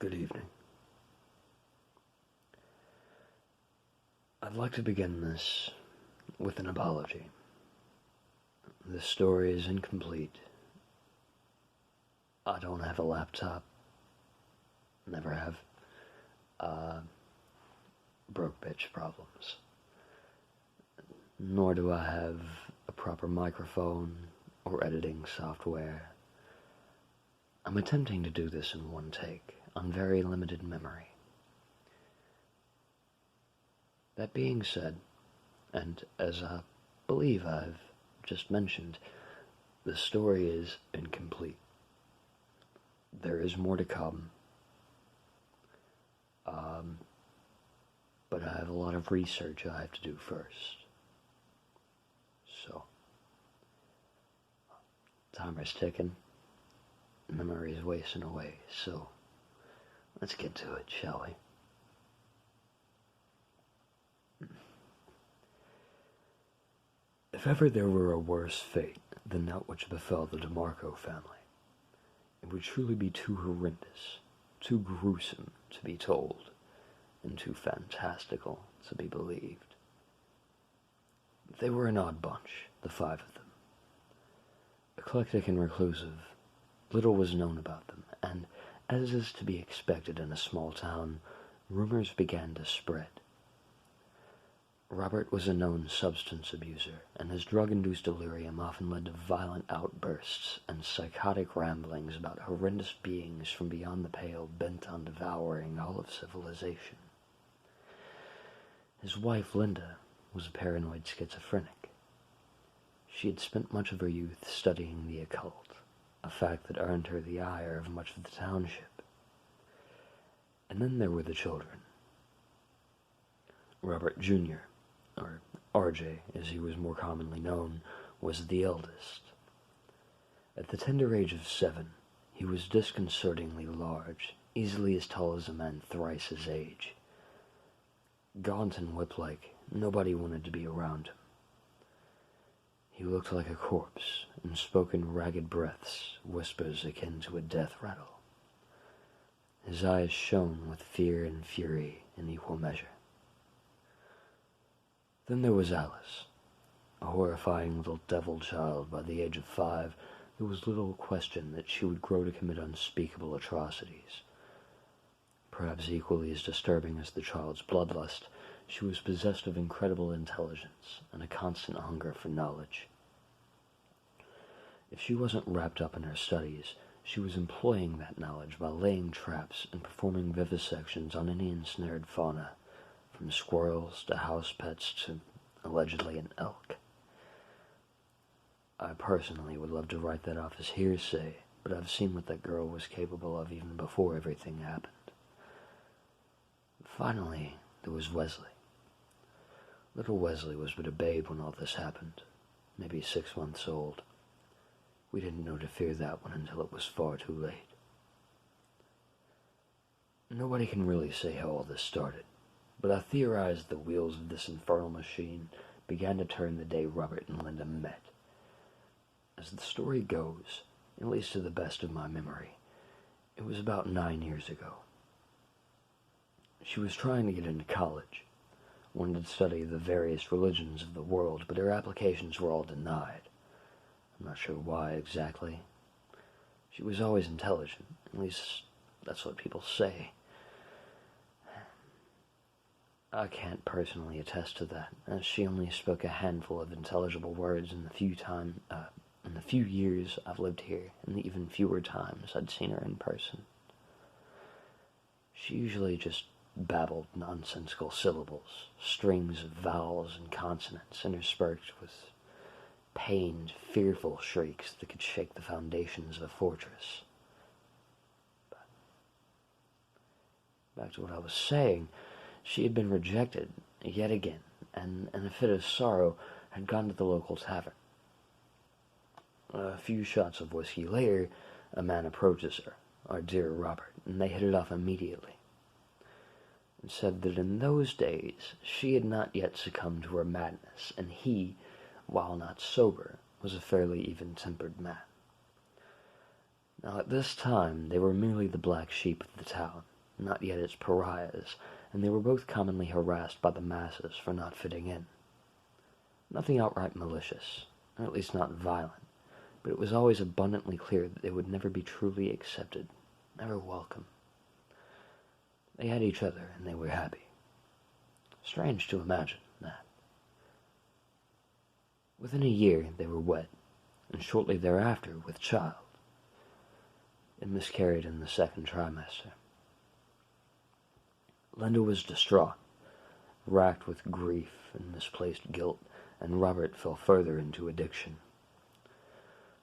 Good evening. I'd like to begin this with an apology. This story is incomplete. I don't have a laptop. Never have. Broke bitch problems. Nor do I have a proper microphone or editing software. I'm attempting to do this in one take, on very limited memory. That being said, and as I believe I've just mentioned, the story is incomplete. There is more to come, but I have a lot of research I have to do first. So, timer's ticking, memory's wasting away, so let's get to it, shall we? If ever there were a worse fate than that which befell the DiMarco family, it would truly be too horrendous, too gruesome to be told, and too fantastical to be believed. They were an odd bunch, the five of them. Eclectic and reclusive, little was known about them, and, as is to be expected in a small town, rumors began to spread. Robert was a known substance abuser, and his drug-induced delirium often led to violent outbursts and psychotic ramblings about horrendous beings from beyond the pale bent on devouring all of civilization. His wife, Linda, was a paranoid schizophrenic. She had spent much of her youth studying the occult, a fact that earned her the ire of much of the township. And then there were the children. Robert Jr., or RJ as he was more commonly known, was the eldest. At the tender age of 7, he was disconcertingly large, easily as tall as a man thrice his age. Gaunt and whip-like, nobody wanted to be around him. He looked like a corpse, and spoke in ragged breaths, whispers akin to a death rattle. His eyes shone with fear and fury in equal measure. Then there was Alice, a horrifying little devil child. By the age of 5, there was little question that she would grow to commit unspeakable atrocities. Perhaps equally as disturbing as the child's bloodlust, she was possessed of incredible intelligence and a constant hunger for knowledge. If she wasn't wrapped up in her studies, she was employing that knowledge by laying traps and performing vivisections on any ensnared fauna, from squirrels to house pets to, allegedly, an elk. I personally would love to write that off as hearsay, but I've seen what that girl was capable of even before everything happened. Finally, there was Wesley. Little Wesley was but a babe when all this happened, maybe 6 months old. We didn't know to fear that one until it was far too late. Nobody can really say how all this started, but I theorized the wheels of this infernal machine began to turn the day Robert and Linda met. As the story goes, at least to the best of my memory, it was about 9 years ago. She was trying to get into college, wanted to study the various religions of the world, but her applications were all denied. I'm not sure why exactly. She was always intelligent, at least that's what people say. I can't personally attest to that, as she only spoke a handful of intelligible words in the few years I've lived here, and the even fewer times I'd seen her in person. She usually just babbled nonsensical syllables, strings of vowels and consonants, interspersed with pained, fearful shrieks that could shake the foundations of a fortress. But back to what I was saying, she had been rejected yet again, and in a fit of sorrow had gone to the local tavern. A few shots of whiskey later, a man approaches her, our dear Robert, and they hit it off immediately, and said that in those days she had not yet succumbed to her madness, and he, while not sober, was a fairly even-tempered man. Now at this time they were merely the black sheep of the town, not yet its pariahs, and they were both commonly harassed by the masses for not fitting in. Nothing outright malicious, or at least not violent, but it was always abundantly clear that they would never be truly accepted, never welcome. They had each other, and they were happy. Strange to imagine that. Within a year they were wed, and shortly thereafter with child. It miscarried in the second trimester. Linda was distraught, racked with grief and misplaced guilt, and Robert fell further into addiction.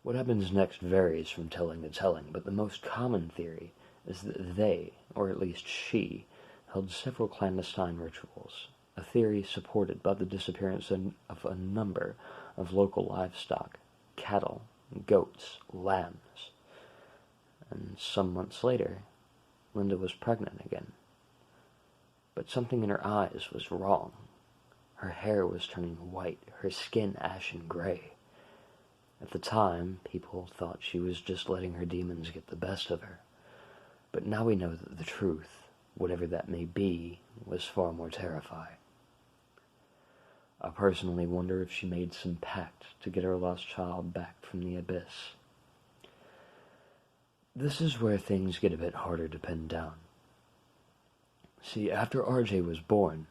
What happens next varies from telling to telling, but the most common theory is that they, or at least she, held several clandestine rituals, a theory supported by the disappearance of a number of local livestock, cattle, goats, lambs. And some months later, Linda was pregnant again. But something in her eyes was wrong. Her hair was turning white, her skin ashen gray. At the time, people thought she was just letting her demons get the best of her. But now we know that the truth, whatever that may be, was far more terrifying. I personally wonder if she made some pact to get her lost child back from the abyss. This is where things get a bit harder to pin down. See, after RJ was born,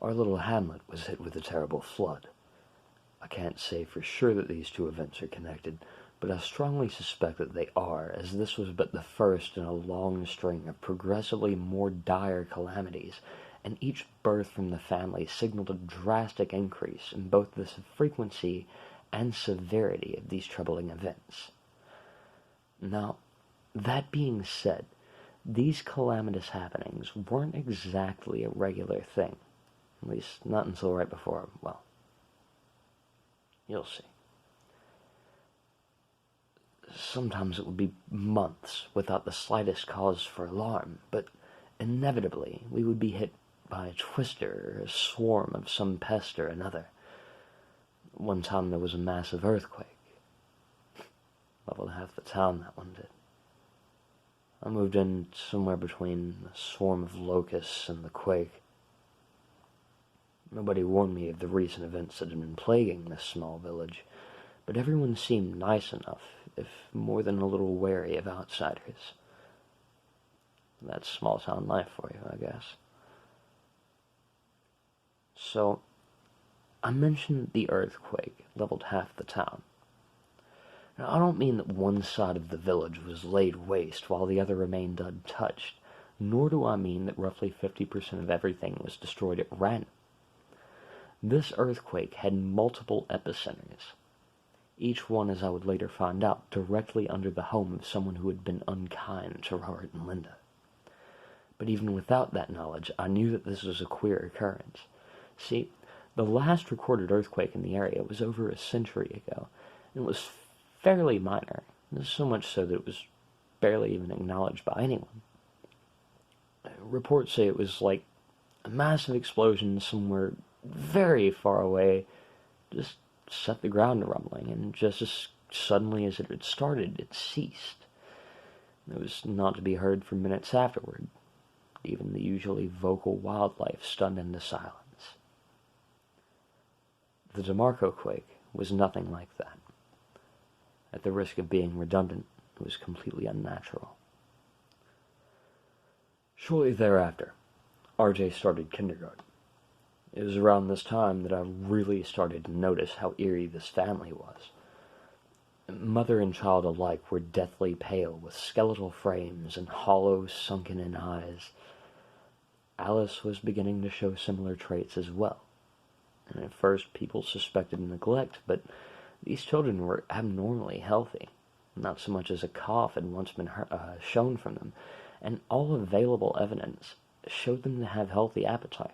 our little hamlet was hit with a terrible flood. I can't say for sure that these two events are connected, but I strongly suspect that they are, as this was but the first in a long string of progressively more dire calamities, and each birth from the family signaled a drastic increase in both the frequency and severity of these troubling events. Now, that being said, these calamitous happenings weren't exactly a regular thing, at least not until right before, well, you'll see. Sometimes it would be months without the slightest cause for alarm, but inevitably we would be hit by a twister or a swarm of some pest or another. One time there was a massive earthquake. Leveled half the town, that one did. I moved in somewhere between the swarm of locusts and the quake. Nobody warned me of the recent events that had been plaguing this small village, but everyone seemed nice enough, if more than a little wary of outsiders. That's small-town life for you, I guess. So, I mentioned the earthquake leveled half the town. Now, I don't mean that one side of the village was laid waste while the other remained untouched, nor do I mean that roughly 50% of everything was destroyed at random. This earthquake had multiple epicenters, each one, as I would later find out, directly under the home of someone who had been unkind to Robert and Linda. But even without that knowledge, I knew that this was a queer occurrence. See, the last recorded earthquake in the area was over a century ago, and it was fairly minor, so much so that it was barely even acknowledged by anyone. Reports say it was like a massive explosion somewhere very far away just set the ground rumbling, and just as suddenly as it had started, it ceased. It was not to be heard for minutes afterward, even the usually vocal wildlife stunned into silence. The DiMarco quake was nothing like that. At the risk of being redundant, it was completely unnatural. Shortly thereafter, RJ started kindergarten. It was around this time that I really started to notice how eerie this family was. Mother and child alike were deathly pale, with skeletal frames and hollow, sunken-in eyes. Alice was beginning to show similar traits as well. And at first people suspected neglect, but these children were abnormally healthy. Not so much as a cough had once been shown from them, and all available evidence showed them to have healthy appetites.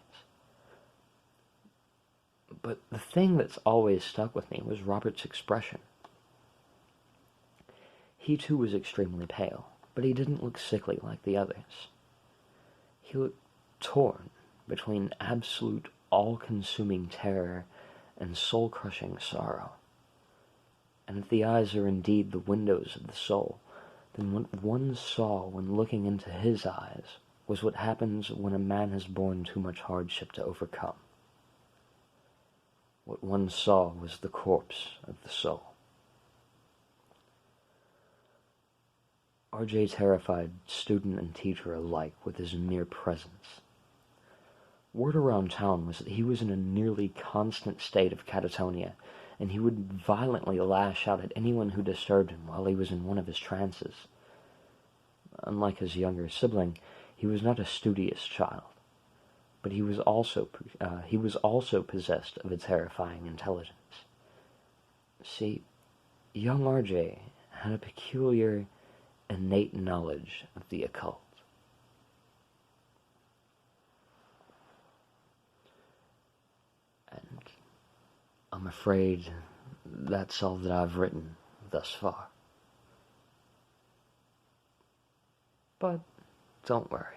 But the thing that's always stuck with me was Robert's expression. He too was extremely pale, but he didn't look sickly like the others. He looked torn between absolute all-consuming terror and soul-crushing sorrow. And if the eyes are indeed the windows of the soul, then what one saw when looking into his eyes was what happens when a man has borne too much hardship to overcome. What one saw was the corpse of the soul. RJ terrified student and teacher alike with his mere presence. Word around town was that he was in a nearly constant state of catatonia, and he would violently lash out at anyone who disturbed him while he was in one of his trances. Unlike his younger sibling, he was not a studious child, but he was also possessed of a terrifying intelligence. See, young RJ had a peculiar, innate knowledge of the occult. And I'm afraid that's all that I've written thus far. But don't worry.